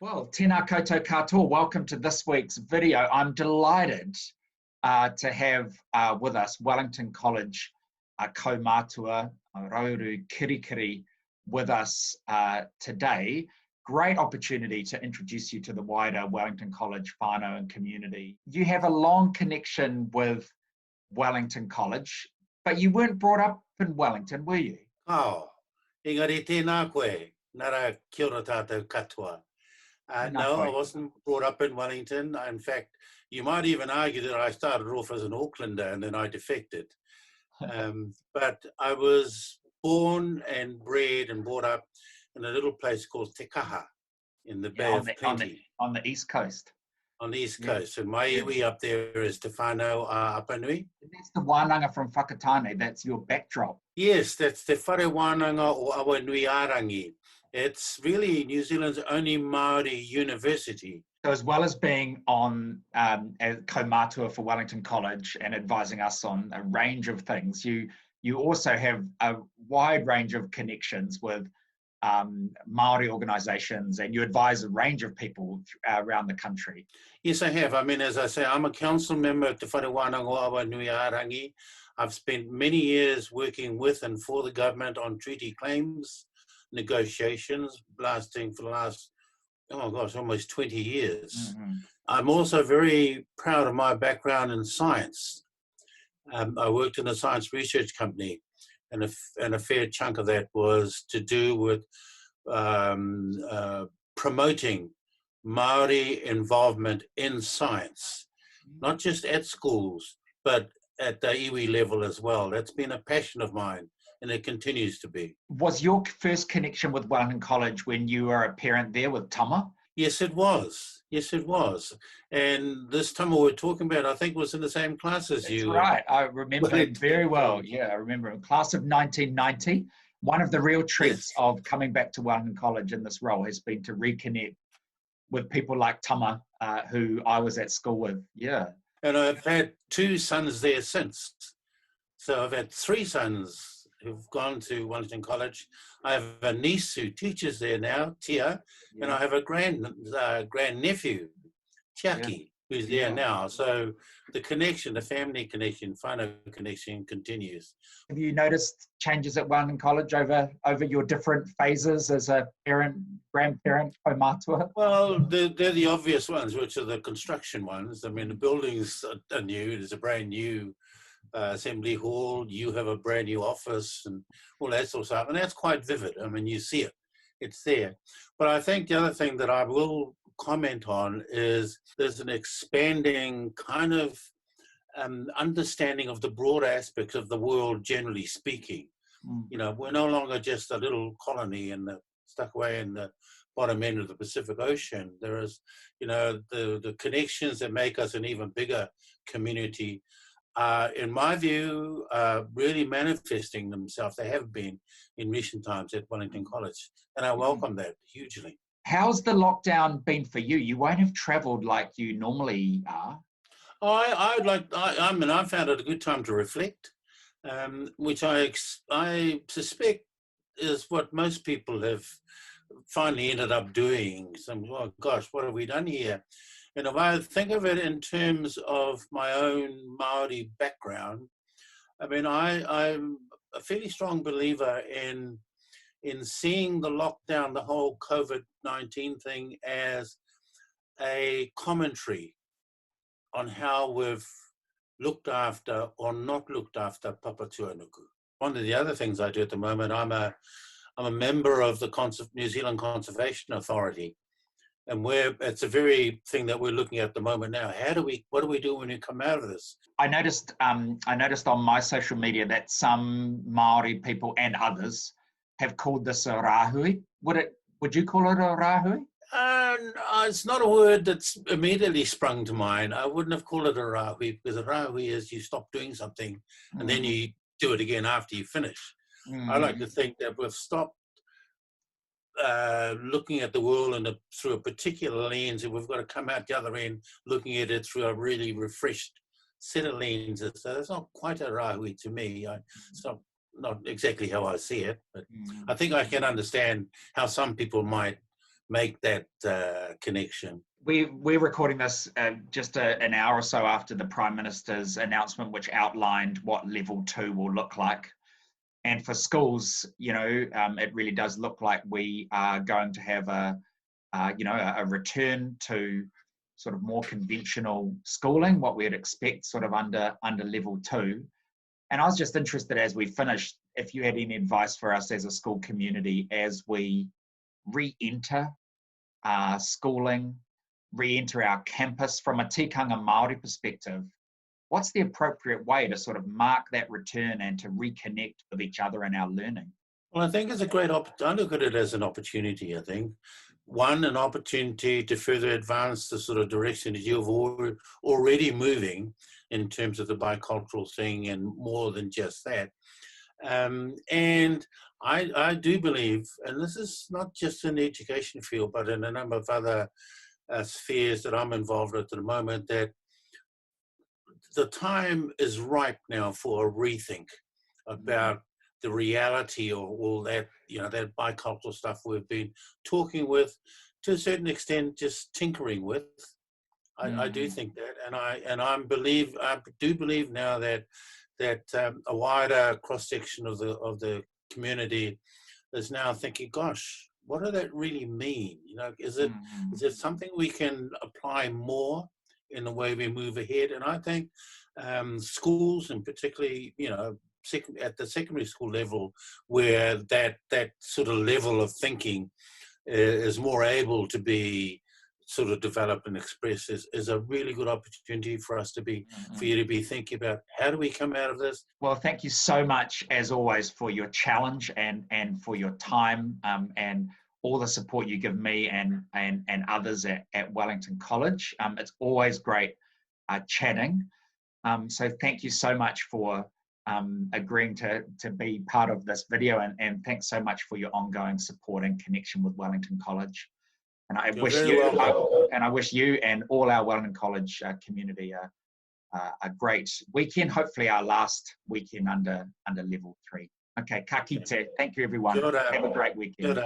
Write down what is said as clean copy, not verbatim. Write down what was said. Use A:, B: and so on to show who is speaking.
A: Well, tēnā koutou katoa. Welcome to this week's video. I'm delighted to have with us Wellington College kaumātua Rauru Kirikiri with us today. Great opportunity to introduce you to the wider Wellington College whānau and community. You have a long connection with Wellington College, but you weren't brought up in Wellington, were you?
B: Oh, engari tēnā koe, nara kia ora tātou katoa. No, I wasn't brought up in Wellington. In fact, you might even argue that I started off as an Aucklander and then I defected. But I was born and bred and brought up in a little place called Te Kaha in the Bay of Plenty.
A: On the East Coast.
B: On the East Coast. And my iwi up there is Te Whānau a Apanui.
A: That's the wānanga from Whakatane. That's your backdrop.
B: Yes, that's Te Whare Wānanga o Awanui Arangi. It's really New Zealand's only Maori university.
A: So as well as being on kaumātua for Wellington College and advising us on a range of things, you also have a wide range of connections with Maori organisations, and you advise a range of people around the country.
B: Yes, I have. I mean, as I say, I'm a council member at Te Whare Wānanga o Awanui Arangi. I've spent many years working with and for the government on treaty claims negotiations lasting for the last, oh gosh, almost 20 years. Mm-hmm. I'm also very proud of my background in science. I worked in a science research company, and a fair chunk of that was to do with promoting Maori involvement in science, not just at schools, but at the iwi level as well. That's been a passion of mine, and it continues to be.
A: Was your first connection with Wellington College when you were a parent there with Tama?
B: Yes, it was. Yes, it was. And this Tama we're talking about, I think, was in the same class as you.
A: That's right. I remember him very well. Yeah, I remember him. Class of 1990. One of the real treats of coming back to Wellington College in this role has been to reconnect with people like Tama, who I was at school with. Yeah.
B: And I've had two sons there since. So I've had three sons who've gone to Wellington College. I have a niece who teaches there now, Tia, and I have a grandnephew, Tiaki, who's there now. So the connection, the family connection, whānau connection continues.
A: Have you noticed changes at Wellington College over your different phases as a parent, grandparent, kaumātua?
B: Well, they're the obvious ones, which are the construction ones. I mean, the buildings are new. There's a brand new assembly hall, you have a brand new office and all that sort of stuff, and that's quite vivid. I mean, you see it, it's there. But I think the other thing that I will comment on is there's an expanding kind of understanding of the broader aspects of the world, generally speaking. You know, we're no longer just a little colony stuck away in the bottom end of the Pacific Ocean. There is, you know, the connections that make us an even bigger community, in my view, really manifesting themselves. They have been in recent times at Wellington College, and I welcome that hugely.
A: How's the lockdown been for you? You won't have travelled like you normally are.
B: I mean, I found it a good time to reflect, which I suspect is what most people have finally ended up doing. So, oh gosh, what have we done here? And if I think of it in terms of my own Maori background, I mean, I'm a fairly strong believer in seeing the lockdown, the whole COVID-19 thing, as a commentary on how we've looked after or not looked after Papa Tuanuku. One of the other things I do at the moment, I'm a member of the New Zealand Conservation Authority. And it's a very thing that we're looking at the moment now. What do we do when we come out of this?
A: I noticed on my social media that some Maori people and others have called this a rāhui. Would you call it a rāhui?
B: It's not a word that's immediately sprung to mind. I wouldn't have called it a rāhui, because a rāhui is you stop doing something and then you do it again after you finish. I like to think that we've stopped looking at the world through a particular lens, and we've got to come out the other end looking at it through a really refreshed set of lenses. So it's not quite a rāhui to me. It's not exactly how I see it, but I think I can understand how some people might make that connection.
A: We're recording this just an hour or so after the Prime Minister's announcement, which outlined what level 2 will look like. And for schools, it really does look like we are going to have a return to sort of more conventional schooling, what we'd expect sort of under level 2. And I was just interested, as we finished, if you had any advice for us as a school community as we re-enter schooling, re-enter our campus from a tikanga Maori perspective. What's the appropriate way to sort of mark that return and to reconnect with each other in our learning?
B: Well, I think it's a great opportunity. I look at it as an opportunity, I think. One, an opportunity to further advance the sort of direction that you've already moving in terms of the bicultural thing, and more than just that. And I do believe, and this is not just in the education field, but in a number of other spheres that I'm involved with at the moment, that the time is ripe now for a rethink about the reality of all that, that bicultural stuff we've been talking with, to a certain extent, just tinkering with. I do think that, and I do believe now that a wider cross section of the community is now thinking, gosh, what does that really mean? Is it something we can apply more in the way we move ahead? And I think schools, and particularly at the secondary school level, where that sort of level of thinking is more able to be sort of developed and expressed, is a really good opportunity for us to be, for you to be thinking about, how do we come out of this?
A: Well, thank you so much, as always, for your challenge and for your time and all the support you give me and others at Wellington College. It's always great chatting. So thank you so much for agreeing to be part of this video, and thanks so much for your ongoing support and connection with Wellington College. And I wish you and all our Wellington College community a great weekend. Hopefully, our last weekend under level 3. Okay, ka kite. Thank you, everyone. Have a great weekend.